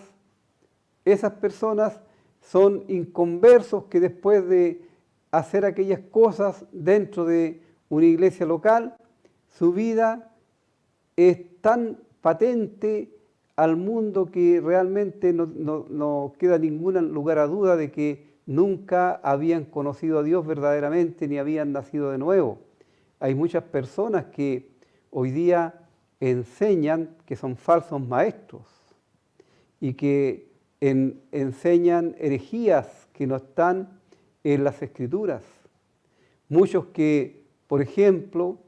son inconversos que después de hacer aquellas cosas dentro de una iglesia local, su vida es tan patente al mundo que realmente no queda ningún lugar a duda de que nunca habían conocido a Dios verdaderamente ni habían nacido de nuevo. Hay muchas personas que hoy día enseñan que son falsos maestros y que enseñan herejías que no están en las Escrituras. Muchos que, por ejemplo,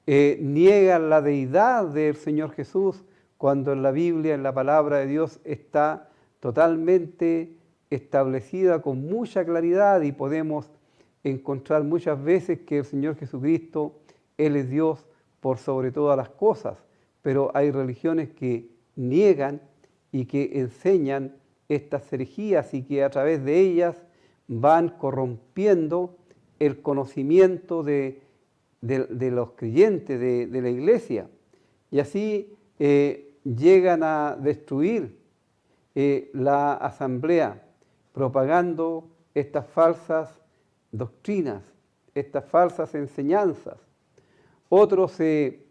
niegan la deidad del Señor Jesús cuando en la Biblia, en la palabra de Dios, está totalmente establecida con mucha claridad y podemos encontrar muchas veces que el Señor Jesucristo, Él es Dios por sobre todas las cosas, pero hay religiones que niegan y que enseñan estas herejías y que a través de ellas van corrompiendo el conocimiento de los creyentes, de la iglesia. Y así llegan a destruir la asamblea, propagando estas falsas doctrinas, estas falsas enseñanzas. Otros se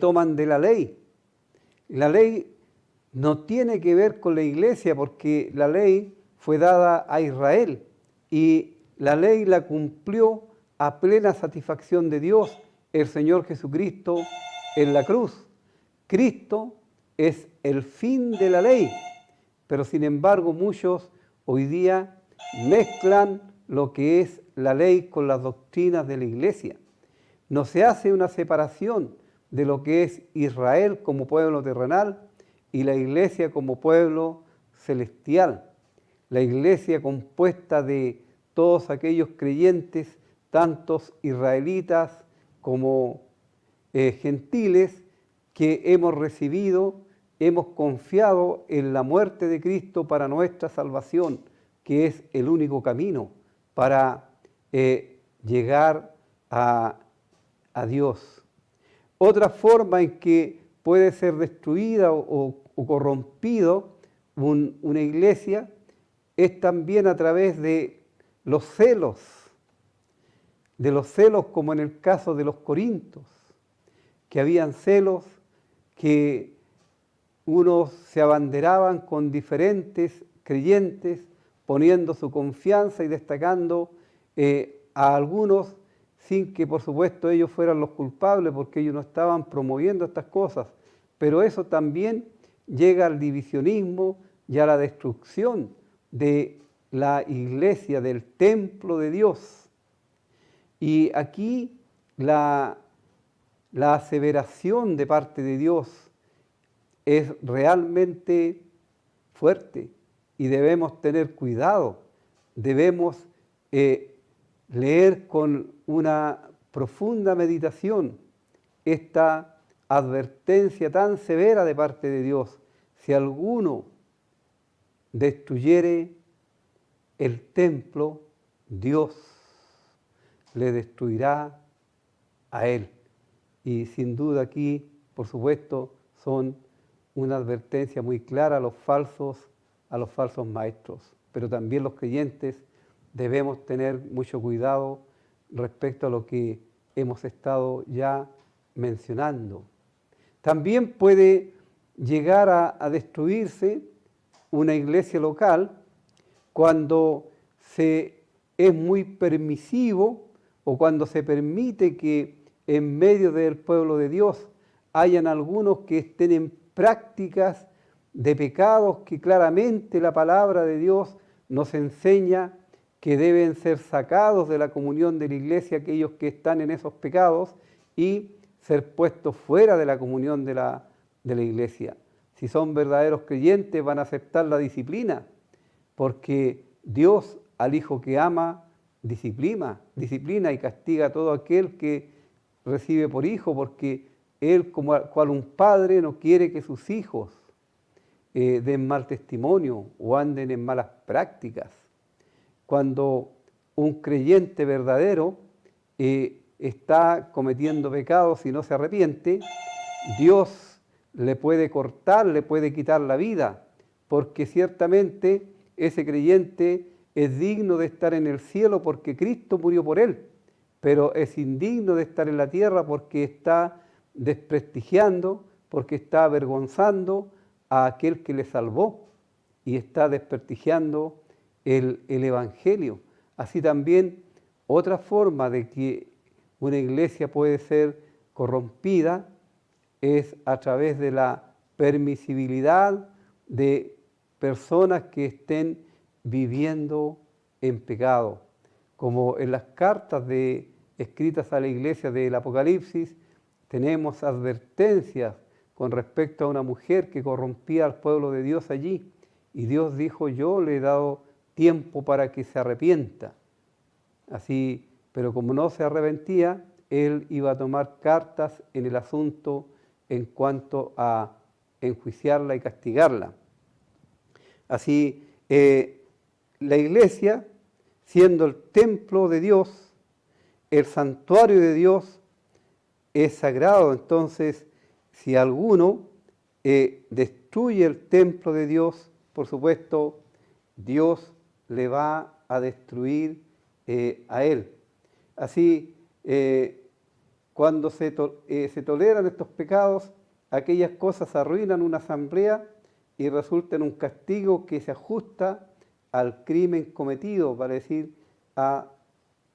toman de la ley. La ley no tiene que ver con la iglesia porque la ley fue dada a Israel y la ley la cumplió a plena satisfacción de Dios, el Señor Jesucristo en la cruz. Cristo es el fin de la ley, pero sin embargo muchos hoy día mezclan lo que es la ley con las doctrinas de la iglesia. No se hace una separación de lo que es Israel como pueblo terrenal y la iglesia como pueblo celestial. La iglesia compuesta de todos aquellos creyentes, tantos israelitas como gentiles, que hemos recibido, hemos confiado en la muerte de Cristo para nuestra salvación, que es el único camino para llegar a Dios. Otra forma en que puede ser destruida o corrompido una iglesia es también a través de los celos como en el caso de los corintios, que habían celos que unos se abanderaban con diferentes creyentes, poniendo su confianza y destacando a algunos sin que por supuesto ellos fueran los culpables porque ellos no estaban promoviendo estas cosas. Pero eso también llega al divisionismo y a la destrucción de la iglesia, del templo de Dios. Y aquí la aseveración de parte de Dios es realmente fuerte y debemos tener cuidado, debemos leer con una profunda meditación esta advertencia tan severa de parte de Dios. Si alguno destruyere el templo, Dios le destruirá a él. Y sin duda aquí, por supuesto, son una advertencia muy clara a los falsos maestros. Pero también los creyentes debemos tener mucho cuidado respecto a lo que hemos estado ya mencionando. También puede llegar a destruirse una iglesia local cuando es muy permisivo o cuando se permite que en medio del pueblo de Dios hayan algunos que estén en prácticas de pecados que claramente la palabra de Dios nos enseña que deben ser sacados de la comunión de la iglesia aquellos que están en esos pecados y ser puestos fuera de la comunión de la iglesia. Si son verdaderos creyentes van a aceptar la disciplina, porque Dios al hijo que ama disciplina y castiga a todo aquel que recibe por hijo, porque Él, cual un padre, no quiere que sus hijos den mal testimonio o anden en malas prácticas. Cuando un creyente verdadero está cometiendo pecados y no se arrepiente, Dios le puede cortar, le puede quitar la vida, porque ciertamente ese creyente es digno de estar en el cielo porque Cristo murió por él, pero es indigno de estar en la tierra porque está desprestigiando, porque está avergonzando a aquel que le salvó y está desprestigiando el Evangelio. Así también otra forma de que una iglesia puede ser corrompida es a través de la permisibilidad de personas que estén viviendo en pecado. Como en las cartas escritas a la iglesia del Apocalipsis, tenemos advertencias con respecto a una mujer que corrompía al pueblo de Dios allí. Y Dios dijo, yo le he dado tiempo para que se arrepienta. Así, pero como no se arrepentía, él iba a tomar cartas en el asunto en cuanto a enjuiciarla y castigarla. Así, la iglesia, siendo el templo de Dios, el santuario de Dios, es sagrado. Entonces, si alguno destruye el templo de Dios, por supuesto, Dios le va a destruir a él. Así, cuando se toleran estos pecados, aquellas cosas arruinan una asamblea y resulta en un castigo que se ajusta al crimen cometido, para decir, a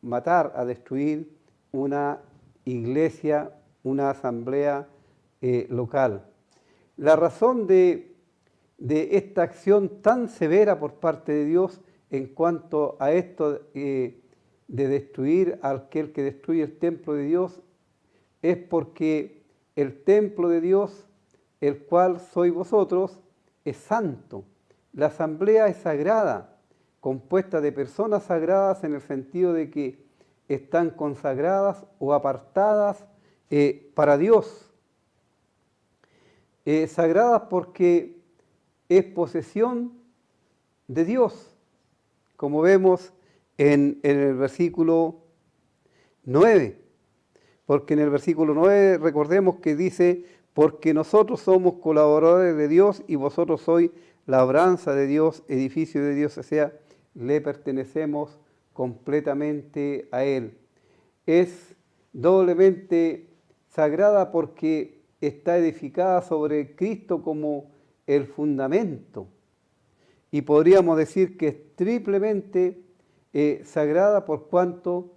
matar, a destruir una iglesia, una asamblea local. La razón de esta acción tan severa por parte de Dios en cuanto a esto de destruir a aquel que destruye el templo de Dios es porque el templo de Dios, el cual sois vosotros, es santo. La asamblea es sagrada, compuesta de personas sagradas en el sentido de que están consagradas o apartadas para Dios. Sagradas porque es posesión de Dios, como vemos en el versículo 9. Porque en el versículo 9 recordemos que dice, porque nosotros somos colaboradores de Dios y vosotros sois labranza de Dios, edificio de Dios, o sea, le pertenecemos completamente a Él. Es doblemente sagrada porque está edificada sobre Cristo como el fundamento. Y podríamos decir que es triplemente sagrada por cuanto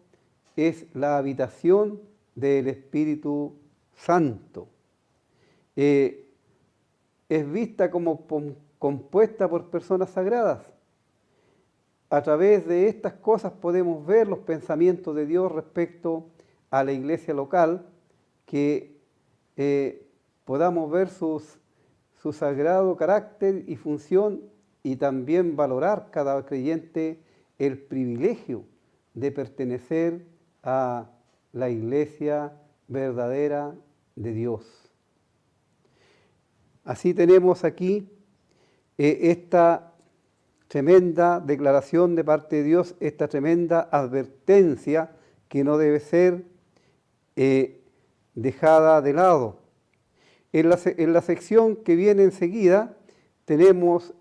es la habitación del Espíritu Santo. Es vista como compuesta por personas sagradas. A través de estas cosas podemos ver los pensamientos de Dios respecto a la iglesia local, que podamos ver su sagrado carácter y función, y también valorar cada creyente el privilegio de pertenecer a la iglesia verdadera de Dios. Así tenemos aquí esta tremenda declaración de parte de Dios, esta tremenda advertencia que no debe ser dejada de lado. En la sección que viene enseguida tenemos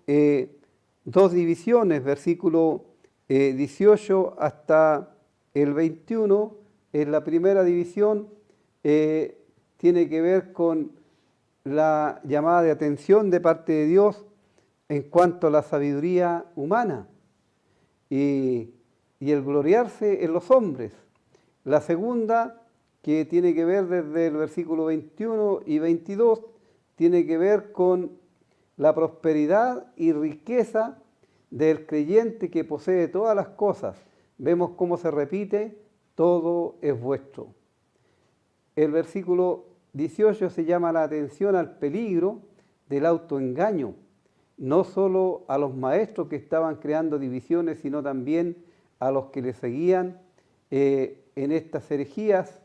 dos divisiones, versículo 18 hasta el 21. En la primera división tiene que ver con la llamada de atención de parte de Dios en cuanto a la sabiduría humana y el gloriarse en los hombres. La segunda, que tiene que ver desde el versículo 21 y 22, tiene que ver con la prosperidad y riqueza del creyente que posee todas las cosas. Vemos cómo se repite, todo es vuestro. El versículo 18 se llama la atención al peligro del autoengaño, no solo a los maestros que estaban creando divisiones, sino también a los que le seguían en estas herejías,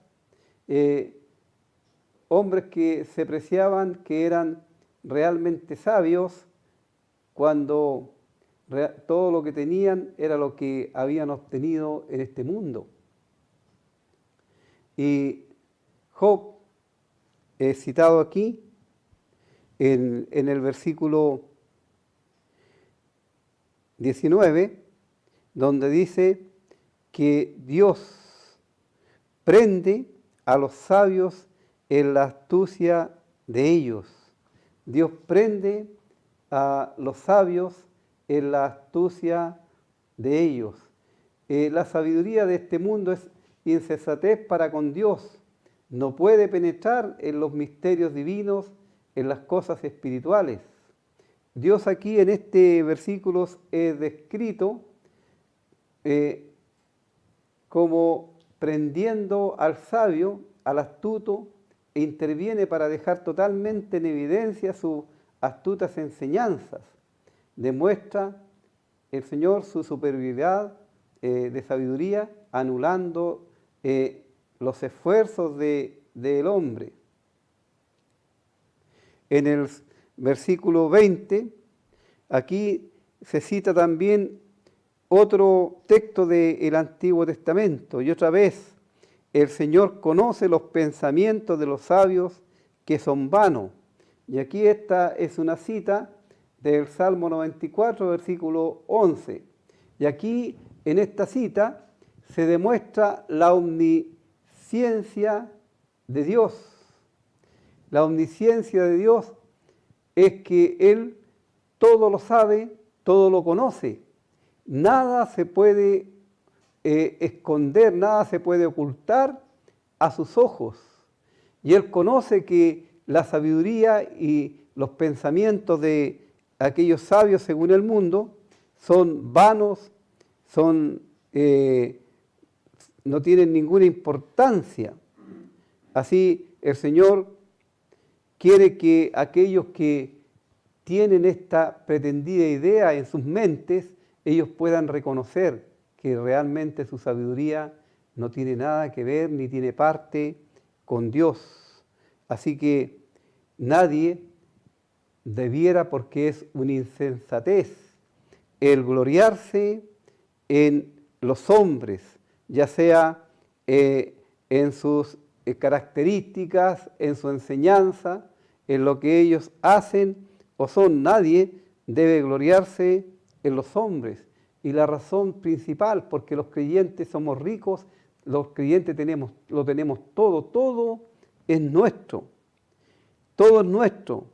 hombres que se preciaban que eran realmente sabios cuando todo lo que tenían era lo que habían obtenido en este mundo. Y Job, citado aquí, en el versículo 19, donde dice que Dios prende a los sabios en la astucia de ellos. Dios prende a los sabios en la astucia de ellos. La sabiduría de este mundo es insensatez para con Dios. No puede penetrar en los misterios divinos, en las cosas espirituales. Dios aquí en este versículo es descrito como prendiendo al sabio, al astuto, e interviene para dejar totalmente en evidencia sus astutas enseñanzas. Demuestra el Señor su superioridad de sabiduría, anulando los esfuerzos del hombre. En el versículo 20, aquí se cita también otro texto del Antiguo Testamento, y otra vez, el Señor conoce los pensamientos de los sabios que son vanos. Y aquí esta es una cita del Salmo 94, versículo 11. Y aquí, en esta cita, se demuestra la omnisciencia de Dios. La omnisciencia de Dios es que Él todo lo sabe, todo lo conoce. Nada se puede esconder, nada se puede ocultar a sus ojos. Y Él conoce que la sabiduría y los pensamientos de aquellos sabios según el mundo son vanos, no tienen ninguna importancia. Así el Señor quiere que aquellos que tienen esta pretendida idea en sus mentes, ellos puedan reconocer que realmente su sabiduría no tiene nada que ver ni tiene parte con Dios. Así que nadie debiera, porque es una insensatez, el gloriarse en los hombres, ya sea en sus características, en su enseñanza, en lo que ellos hacen o son. Nadie debe gloriarse en los hombres. Y la razón principal, porque los creyentes somos ricos, los creyentes lo tenemos todo es nuestro. Todo es nuestro.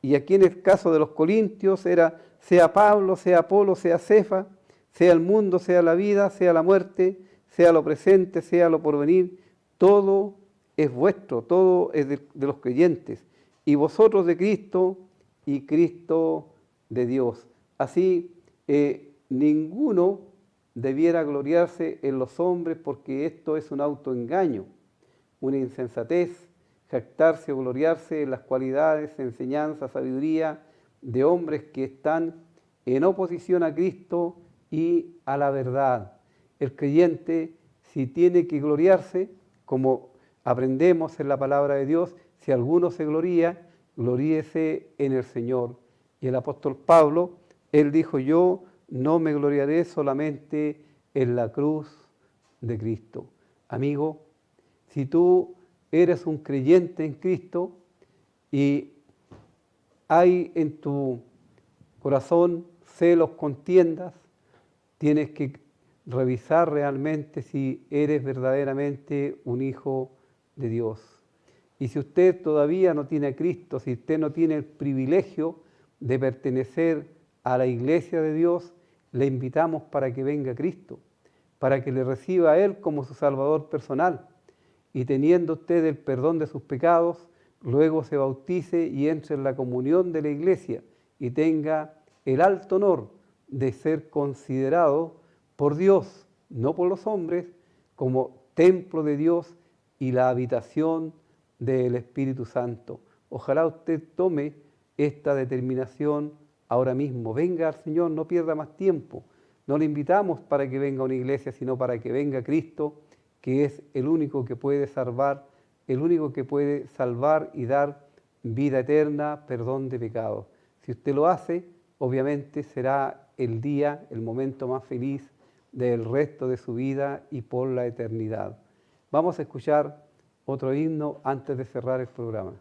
Y aquí en el caso de los corintios era, sea Pablo, sea Apolo, sea Cefa, sea el mundo, sea la vida, sea la muerte, sea lo presente, sea lo porvenir, todo es vuestro, todo es de los creyentes. Y vosotros de Cristo y Cristo de Dios. Así, ninguno debiera gloriarse en los hombres, porque esto es un autoengaño, una insensatez, jactarse o gloriarse en las cualidades, enseñanza, sabiduría de hombres que están en oposición a Cristo y a la verdad. El creyente, si tiene que gloriarse, como aprendemos en la palabra de Dios, si alguno se gloría, gloríese en el Señor. Y el apóstol Pablo, él dijo, yo no me gloriaré solamente en la cruz de Cristo. Amigo, si tú eres un creyente en Cristo y hay en tu corazón celos, contiendas, tienes que revisar realmente si eres verdaderamente un hijo de Dios. Y si usted todavía no tiene a Cristo, si usted no tiene el privilegio de pertenecer a la iglesia de Dios, le invitamos para que venga a Cristo, para que le reciba a Él como su Salvador personal. Y teniendo usted el perdón de sus pecados, luego se bautice y entre en la comunión de la iglesia y tenga el alto honor de ser considerado por Dios, no por los hombres, como templo de Dios y la habitación del Espíritu Santo. Ojalá usted tome esta determinación ahora mismo. Venga al Señor, no pierda más tiempo. No le invitamos para que venga a una iglesia, sino para que venga a Cristo, que es el único que puede salvar, y dar vida eterna, perdón de pecados. Si usted lo hace, obviamente será el día, el momento más feliz del resto de su vida y por la eternidad. Vamos a escuchar otro himno antes de cerrar el programa.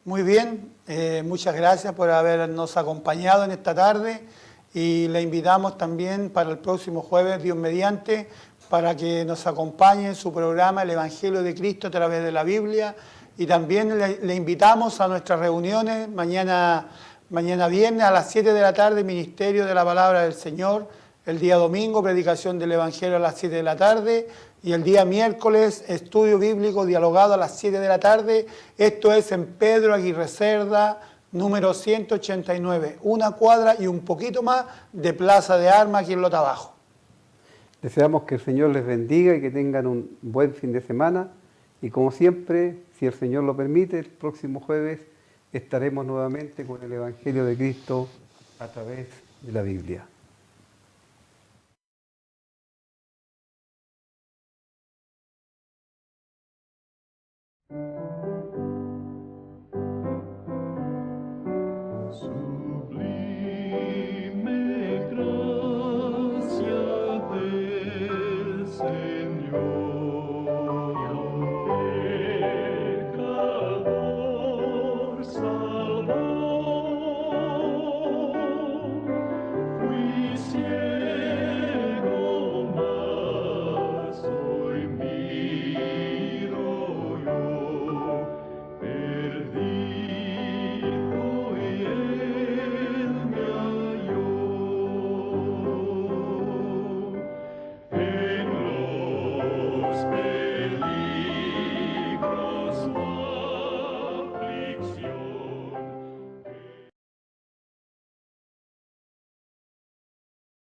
Muy bien, muchas gracias por habernos acompañado en esta tarde y le invitamos también para el próximo jueves, Dios mediante, para que nos acompañe en su programa El Evangelio de Cristo a través de la Biblia, y también le invitamos a nuestras reuniones mañana viernes a las 7 de la tarde, Ministerio de la Palabra del Señor, el día domingo, predicación del Evangelio a las 7 de la tarde, y el día miércoles, estudio bíblico dialogado a las 7 de la tarde. Esto es en Pedro Aguirre Cerda, número 189, una cuadra y un poquito más de Plaza de Armas aquí en Lota Bajo. Deseamos que el Señor les bendiga y que tengan un buen fin de semana. Y como siempre, si el Señor lo permite, el próximo jueves estaremos nuevamente con el Evangelio de Cristo a través de la Biblia.